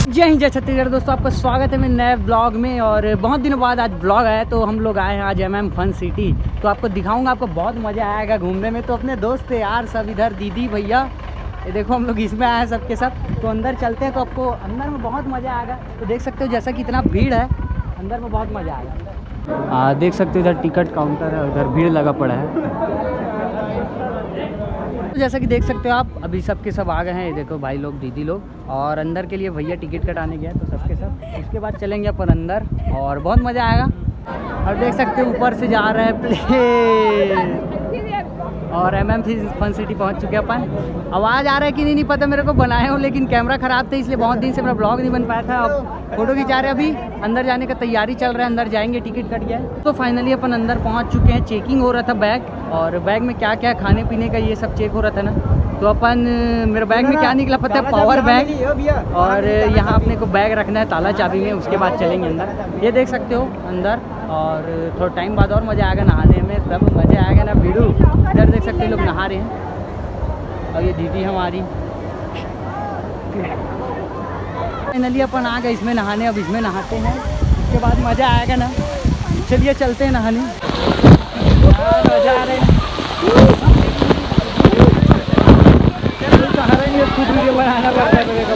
जय हिंद जय छत्तीसगढ़। दोस्तों आपका स्वागत है मेरे नए ब्लॉग में। और बहुत दिनों बाद आज ब्लॉग आया तो हम लोग आए हैं आज MM फन सिटी। तो आपको दिखाऊंगा, आपको बहुत मज़ा आएगा घूमने में। तो अपने दोस्त थे यार सब इधर, दीदी भैया, ये देखो हम लोग इसमें आए हैं सबके सब। तो अंदर चलते हैं तो आपको अंदर में बहुत मज़ा आएगा। तो देख सकते हो जैसा कि इतना भीड़ है, अंदर में बहुत मज़ा आएगा। देख सकते हो इधर टिकट काउंटर है, उधर भीड़ लगा पड़ा है। तो जैसा कि देख सकते हो आप, अभी सबके सब आ गए हैं। ये देखो भाई लोग, दीदी लोग, और अंदर के लिए भैया टिकट कटाने गया तो सबके सब। उसके बाद चलेंगे अपन अंदर और बहुत मज़ा आएगा। और देख सकते हो ऊपर से जा रहे हैं प्लेन। और MM फन सिटी पहुंच चुके हैं अपन। आवाज़ आ रहा है कि नहीं पता मेरे को, बनाए हो लेकिन कैमरा ख़राब था इसलिए बहुत दिन से मेरा ब्लॉग नहीं बन पाया था। अब फोटो खिंचा रहे, अभी अंदर जाने का तैयारी चल रहा है। अंदर जाएंगे, टिकट कट गया है। तो फाइनली अपन अंदर पहुंच चुके हैं। चेकिंग हो रहा था बैग, और बैग में क्या क्या खाने पीने का ये सब चेक हो रहा था ना। तो अपन, मेरे बैग में क्या निकला पता है, पावर बैंक। और यहाँ अपने को बैग रखना है ताला चाबी में, उसके बाद चलेंगे अंदर। ये देख सकते हो अंदर। और थोड़ा टाइम बाद और मज़ा आएगा नहाने में, तब मज़ा आएगा ना वीडियो। इधर देख सकते हो लोग नहा रहे हैं, और ये दीदी हमारी। फाइनली अपन आ गए इसमें नहाने। अब इसमें नहाते हैं, उसके बाद मज़ा आएगा ना। चलिए चलते हैं नहाने। मज़ा आ रहा है। खुद वीडियो बनाना पड़ता है मेरे को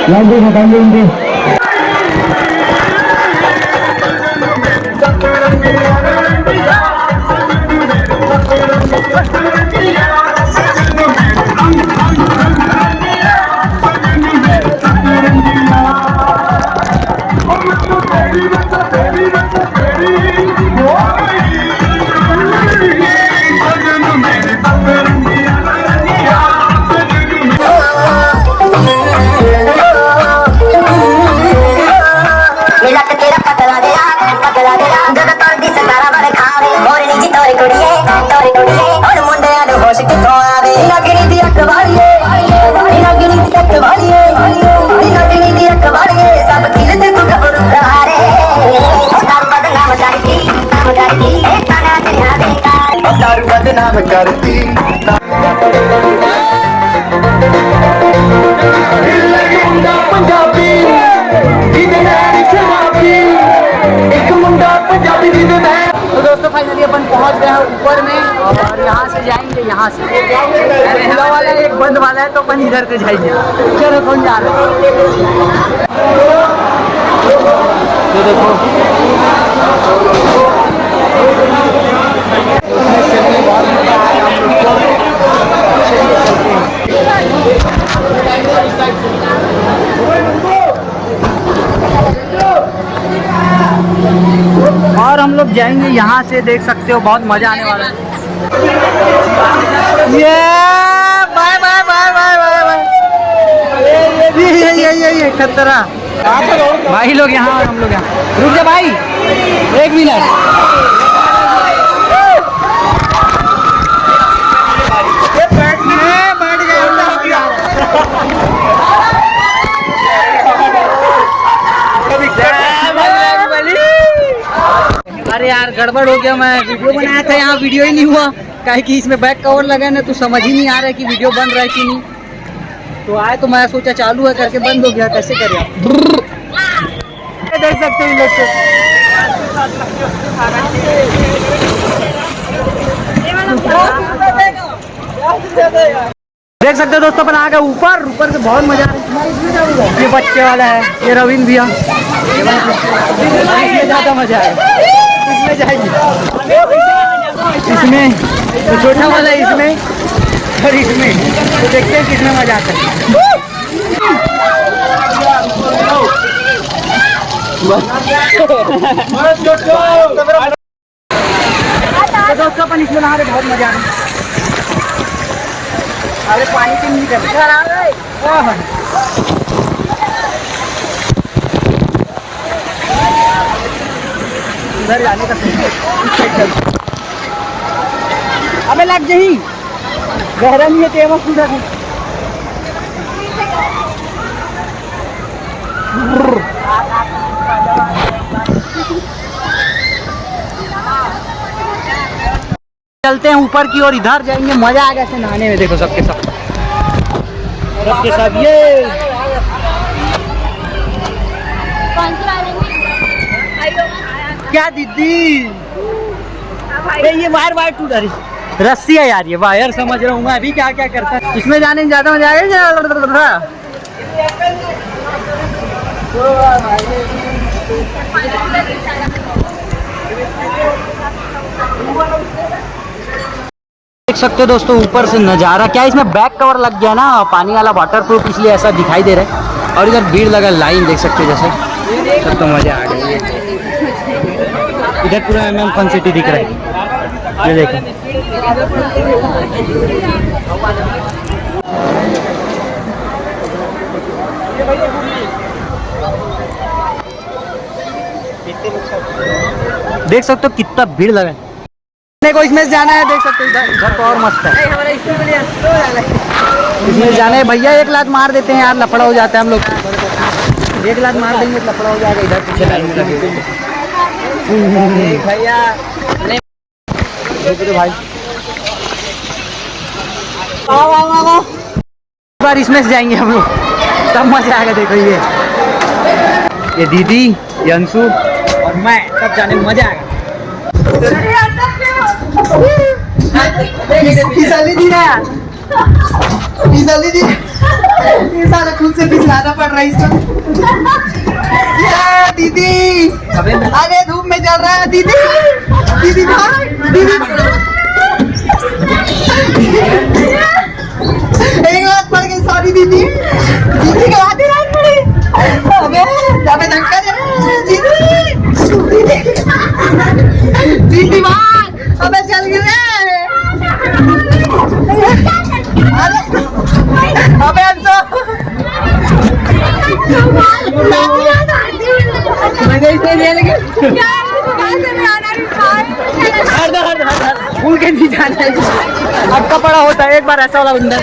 लाइट हटाइए उनके। बदनाम करती पंजाबी एक मुंडा पंजाबी। तो दोस्तों फाइनली अपन पहुंच गए हैं ऊपर में, और यहाँ से जाएंगे। यहाँ से खुला वाला है, एक बंद वाला है, तो अपन इधर से जाएंगे। चलो कौन जा रहा है? तो देखो और हम लोग जाएंगे यहाँ से। देख सकते हो बहुत मजा आने वाला है। ये bye bye bye bye bye bye. ये खतरा भाई लोग यहाँ, और हम लोग यहाँ। रुक जा भाई, एक मिनट। अरे यार गड़बड़ हो गया, मैं वीडियो बनाया था यहाँ, वीडियो ही नहीं हुआ। काहे कि इसमें बैक कवर लगा ना, तो समझ ही नहीं आ रहा है कि वीडियो बन रहा है कि नहीं। तो आए तो मैं सोचा चालू है करके बंद हो गया। कैसे करें आप, देख सकते हो लोग। देख सकते हो दोस्तों, अपन आ गए ऊपर। ऊपर से बहुत मजा आ रहा है। ये बच्चे वाला है, ये रविंद्र भैया, इसमें ज़्यादा मजा आएगा। इसमें जाएगी, इसमें तो छोटा वाला है, इसमें और इसमें। तो देखते हैं कितना मजा आता है। तो दोस्तों अपन इसमें नहा रहे, बहुत मजा आ रहा है। अरे पानी के नीचे उधर जाने का सोच। अबे लग जाही, गहरा नहीं है तेरा उधर। चलते हैं ऊपर की ओर, इधर जाएंगे, मजा आएगा ऐसे नहाने में। देखो सबके सब ये क्या दीदी, ये वायर टूट रही रस्सी है यार, ये वायर समझ रहा हूँ मैं। अभी क्या क्या करता है इसमें जाने में, ज्यादा मजा आएगा। देख सकते हो दोस्तों ऊपर से नज़ारा। क्या इसमें बैक कवर लग गया ना, पानी वाला वाटरप्रूफ, इसलिए ऐसा दिखाई दे रहा है। और इधर भीड़ लगा, लाइन देख सकते हो जैसे। सब तो मजा आ गया। इधर पूरा MM फन सिटी दिख रहा है, ये देखो। देख सकते हो कितना भीड़ लगा है। को इसमें जाना है, देख सकते हो इधर तो और मस्त है। इसमें जाना है भैया, एक लात मार देते हैं यार, लफड़ा हो जाता है हम लोग। एक लात मार देंगे लफड़ा हो जाएगा। इधर पीछे लाइन में लगे भैया भाई, आओ। इस बार इसमें से जाएंगे हम लोग, तब मजा आएगा। देखो ये दीदी, ये अंशु और मैं, तब जाने में मजा आएगा। फिसली दी ना, फिसली दी, ये साला खुद से फिसलाना पड़ रहा है इसको। दीदी, अरे धूप में चल रहा है दीदी, दीदी भाई, दीदी एक बात पड़ गई, सॉरी दीदी, दीदी को आधी रात पड़ी। अबे धक्का दे दीदी, दीदी भाई, अबे चल गए। अबे भूल के नहीं जाना है, अब कपड़ा होता है। एक बार ऐसा वाला बंदा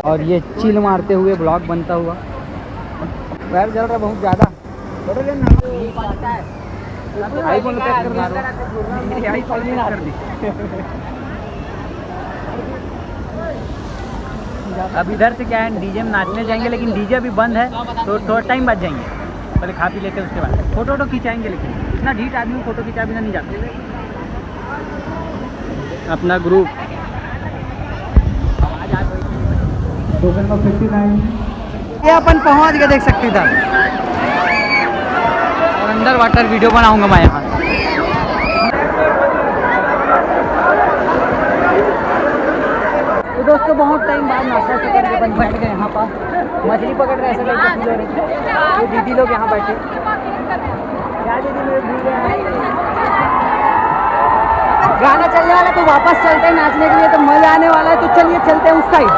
और ये चिल मारते हुए ब्लॉग बनता हुआ। पैर जल रहा बहुत ज़्यादा। अब इधर से क्या है, डीजे में नाचने जाएंगे, लेकिन डीजे अभी बंद है तो थोड़ा टाइम बाद जाएंगे। पहले खा पी लेते हैं, उसके बाद फोटो खिंचाएंगे। लेकिन इतना ढीठ आदमी फोटो खिंचा बिना नहीं जाते। अपना ग्रुप ये अपन पहुंच गए, देख सकते इधर। और अंडर वाटर वीडियो बनाऊंगा मैं यहाँ। तो दोस्तों बहुत टाइम बाद नाश्ता से करके अपन बैठ गए यहाँ पर, मछली पकड़ रहे ऐसे करके फील हो रही। ये दीदी लोग यहाँ बैठे। क्या दीदी मेरे भूल गए, गाना चलने वाला तो वापस चलते हैं नाचने के लिए, तो मजा आने वाला है। तो चलिए चलते हैं उस साइड।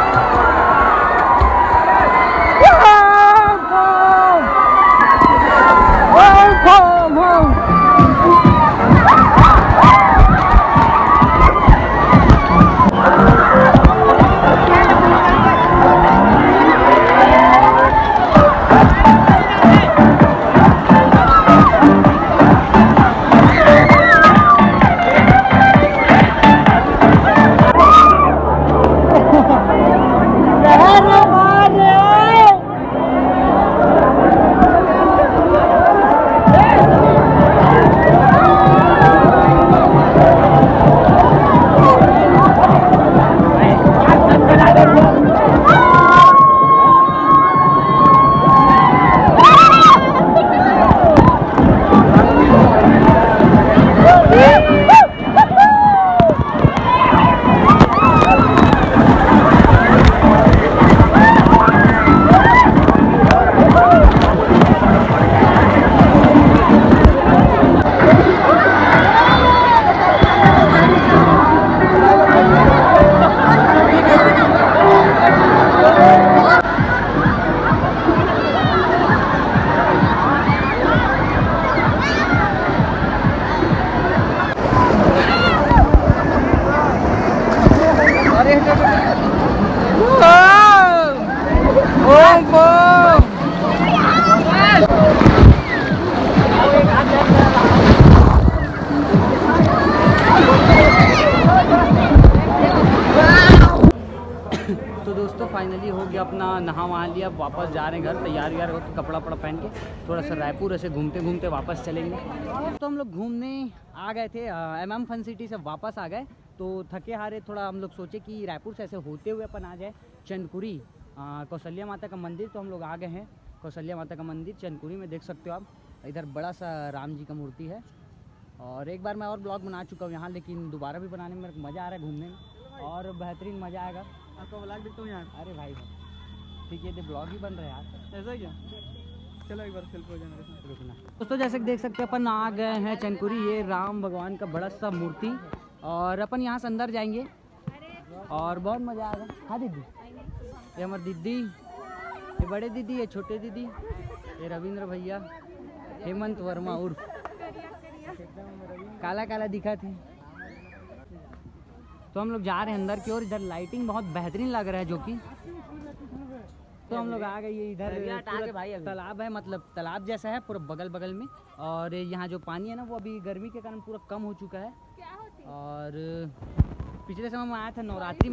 फाइनली हो गया अपना नहा वहा लिया, वापस जा रहे हैं घर, तैयार हो के कपड़ा पहन के थोड़ा सा रायपुर ऐसे घूमते घूमते वापस चलेंगे। तो हम लोग घूमने आ गए थे, MM फन सिटी से वापस आ गए, तो थके हारे थोड़ा हम लोग सोचे कि रायपुर से ऐसे होते हुए अपन आ जाए चंदकुरी, कौशल्या माता का मंदिर। तो हम लोग आ गए हैं कौशल्या माता का मंदिर चंदकुरी में, देख सकते हो आप। इधर बड़ा सा राम जी का मूर्ति है, और एक बार मैं और ब्लॉग बना चुका हूँ यहाँ, लेकिन दोबारा भी बनाने में मेरे को मज़ा आ रहा है घूमने में, और बेहतरीन मज़ा आएगा। आपका ब्लॉग देखता हूँ यार। अरे भाई ठीक है, तो ब्लॉग ही बन रहा है यार, ऐसा क्या? चलो एक बार सेल्फी हो जाए। रुकना। दोस्तों जैसे कि देख सकते हैं अपन आ गए हैं चंदकुरी, ये राम भगवान का बड़ा सा मूर्ति, और अपन यहाँ से अंदर जाएंगे और बहुत मज़ा आएगा। हाँ दीदी, ये हमारी दीदी, ये बड़े दीदी, ये छोटे दीदी, ये रविंद्र भैया, हेमंत वर्मा उर्फ काला काला दिखा थे। तो हम लोग जा रहे हैं अंदर की ओर। इधर लाइटिंग बहुत बेहतरीन लग रहा है जो कि, तो हम लोग आ गए। ये इधर तालाब है, मतलब तालाब जैसा है पूरा बगल बगल में, और यहाँ जो पानी है ना वो अभी गर्मी के कारण पूरा कम हो चुका है। और पिछले समय में आया था नवरात्रि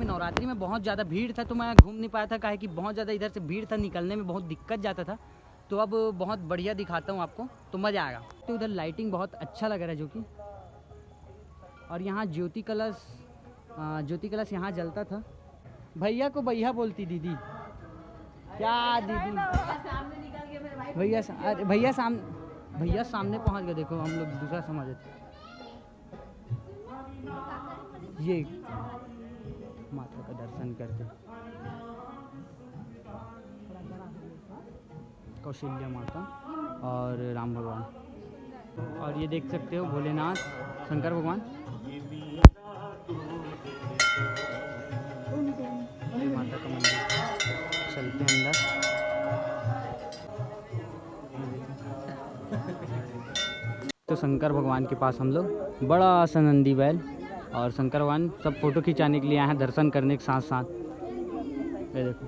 में बहुत ज़्यादा भीड़ था, तो मैं घूम नहीं पाया था, काहे कि बहुत ज़्यादा इधर से भीड़ था, निकलने में बहुत दिक्कत जाता था। तो अब बहुत बढ़िया दिखाता हूँ आपको, तो मज़ा आएगा। तो उधर लाइटिंग बहुत अच्छा लग रहा है जो कि, और यहाँ ज्योति कलश यहाँ जलता था। भैया को भैया बोलती दीदी, क्या दीदी, भैया सामने पहुँच गए। देखो हम लोग दूसरा समझ थे, ये माता का दर्शन करते, कौशल्या माता और राम भगवान, और ये देख सकते हो भोलेनाथ, शंकर भगवान, माता का मंदिर। चलते हैं अंदर। तो शंकर भगवान के पास हम लोग, बड़ा सा नंदी बैल, और शंकर भगवान सब फोटो खिंचाने के लिए आए हैं, दर्शन करने के साथ साथ। ये देखो,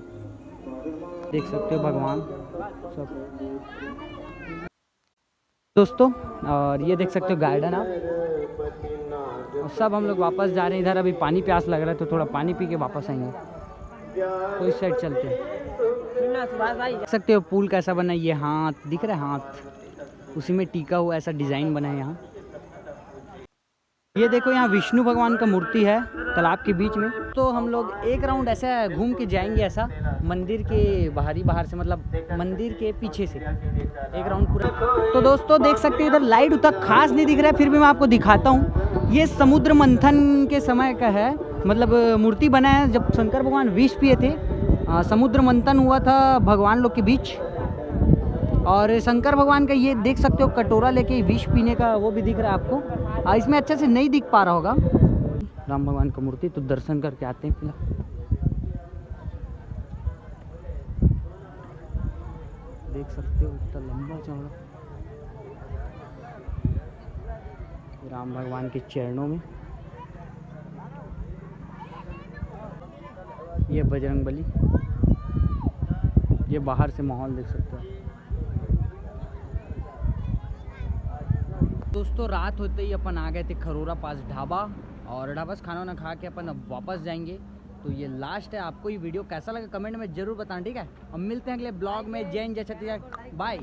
देख सकते हो भगवान सब। दोस्तों और ये देख सकते हो गार्डन आप, और सब हम लोग वापस जा रहे हैं। इधर अभी पानी प्यास लग रहा है, तो थोड़ा पानी पी के वापस आएंगे। तो इस साइड चलते हैं। देख सकते हो पुल कैसा बना है, ये हाथ दिख रहा है, हाथ उसी में टीका हुआ ऐसा डिज़ाइन बना है यहाँ। ये देखो यहाँ विष्णु भगवान का मूर्ति है तालाब के बीच में। तो हम लोग एक राउंड ऐसा घूम के जाएंगे, ऐसा मंदिर के बाहर से, मतलब मंदिर के पीछे से एक राउंड पूरा। तो दोस्तों देख सकते हो इधर लाइट उतना खास नहीं दिख रहा है, फिर भी मैं आपको दिखाता हूँ। ये समुद्र मंथन के समय का है, मतलब मूर्ति बना है जब शंकर भगवान विष पिए थे, समुद्र मंथन हुआ था भगवान लोग के बीच। और शंकर भगवान का ये देख सकते हो कटोरा लेके विष पीने का वो भी दिख रहा है आपको, इसमें अच्छे से नहीं दिख पा रहा होगा। राम भगवान का मूर्ति, तो दर्शन करके आते हैं फिलहाल। देख सकते हो इतना लंबा चौड़ा राम भगवान के चरणों में। ये बजरंगबली, ये बाहर से माहौल देख सकते हो। दोस्तों रात होते ही अपन आ गए थे खरोरा पास ढाबा, और ढाबा से खाना वाना खा के अपन अब वापस जाएंगे। तो ये लास्ट है। आपको ये वीडियो कैसा लगा कमेंट में ज़रूर बताना, ठीक है। अब मिलते हैं अगले ब्लॉग में। जय हिंद, जय छत्तीसगढ़, बाय।